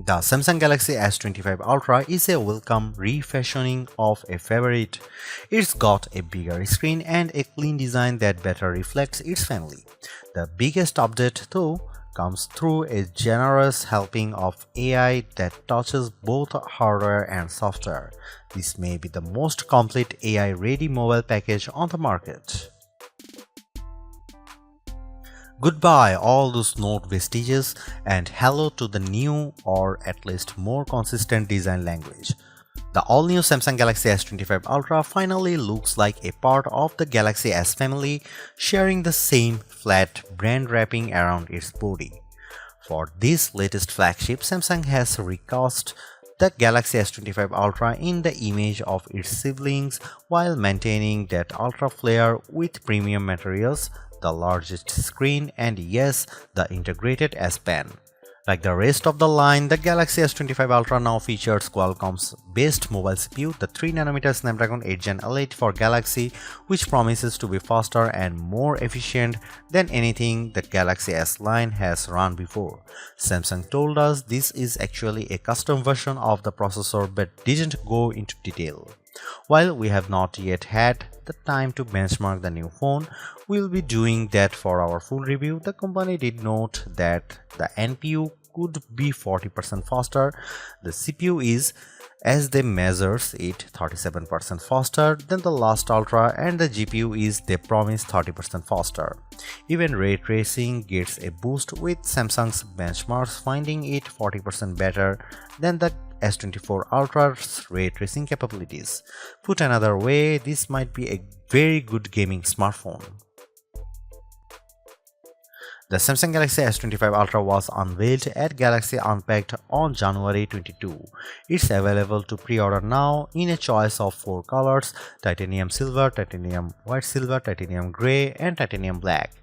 The Samsung Galaxy S25 Ultra is a welcome refashioning of a favorite. It's got a bigger screen and a clean design that better reflects its family. The biggest update, though, comes through a generous helping of AI that touches both hardware and software. This may be the most complete AI-ready mobile package on the market. Goodbye all those Note vestiges and hello to the new or at least more consistent design language. The all-new Samsung Galaxy S25 Ultra finally looks like a part of the Galaxy S family, sharing the same flat brand wrapping around its body. For this latest flagship, Samsung has recast the Galaxy S25 Ultra in the image of its siblings while maintaining that ultra flare with premium materials, the largest screen, and yes, the integrated S Pen. Like the rest of the line, the Galaxy S25 Ultra now features Qualcomm's best mobile CPU, the 3nm Snapdragon 8 Gen L8 for Galaxy, which promises to be faster and more efficient than anything the Galaxy S line has run before. Samsung told us this is actually a custom version of the processor but didn't go into detail. While we have not yet had the time to benchmark the new phone, we'll be doing that for our full review. The company did note that the NPU could be 40% faster. The CPU is, as they measures it, 37% faster than the last Ultra, and the GPU is, they promise, 30% faster. Even ray tracing gets a boost, with Samsung's benchmarks finding it 40% better than the S24 Ultra's ray tracing capabilities. Put another way, this might be a very good gaming smartphone. The Samsung Galaxy S25 Ultra was unveiled at Galaxy Unpacked on January 22. It's available to pre-order now in a choice of 4 colors: titanium silver, titanium white silver, titanium grey, and titanium black.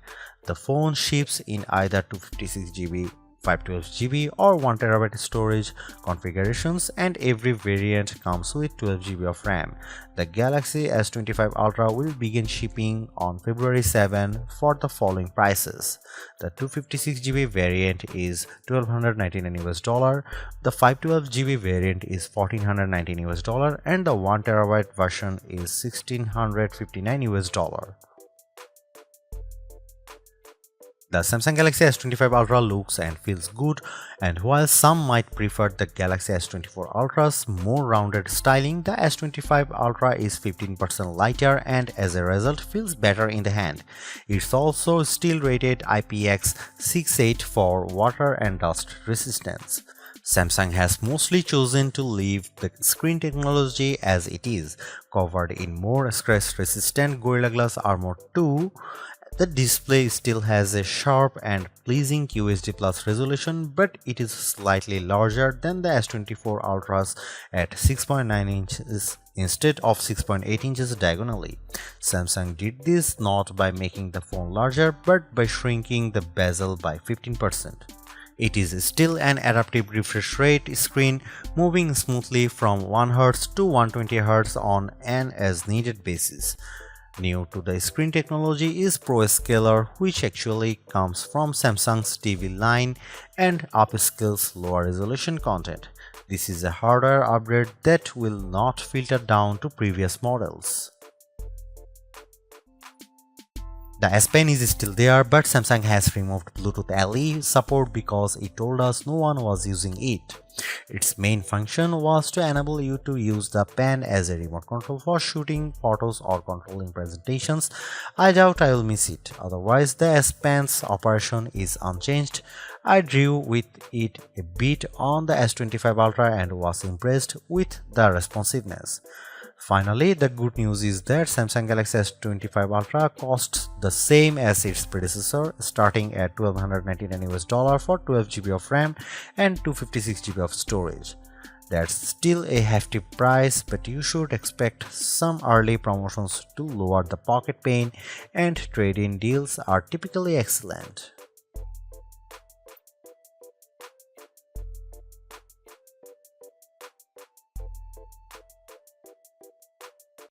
The phone ships in either 256GB, 512GB or 1TB storage configurations, and every variant comes with 12GB of RAM. The Galaxy S25 Ultra will begin shipping on February 7 for the following prices. The 256GB variant is $1,299, the 512GB variant is $1,419, and the 1TB version is $1,659. The Samsung Galaxy S25 Ultra looks and feels good, and while some might prefer the Galaxy S24 Ultra's more rounded styling, the S25 Ultra is 15% lighter and as a result feels better in the hand. It's also still rated IPX68 for water and dust resistance. Samsung has mostly chosen to leave the screen technology as it is, covered in more scratch-resistant Gorilla Glass Armor 2. The display still has a sharp and pleasing QHD+ resolution, but it is slightly larger than the S24 Ultra's at 6.9 inches instead of 6.8 inches diagonally. Samsung did this not by making the phone larger, but by shrinking the bezel by 15%. It is still an adaptive refresh rate screen, moving smoothly from 1Hz to 120Hz on an as-needed basis. New to the screen technology is ProScaler, which actually comes from Samsung's TV line and upscales lower resolution content. This is a hardware upgrade that will not filter down to previous models. The S Pen is still there, but Samsung has removed Bluetooth LE support because it told us no one was using it. Its main function was to enable you to use the pen as a remote control for shooting photos or controlling presentations. I doubt I will miss it. Otherwise, the S Pen's operation is unchanged. I drew with it a bit on the S25 Ultra and was impressed with the responsiveness. Finally, the good news is that Samsung Galaxy S25 Ultra costs the same as its predecessor, starting at $1,299 for 12GB of RAM and 256GB of storage. That's still a hefty price, but you should expect some early promotions to lower the pocket pain, and trade-in deals are typically excellent.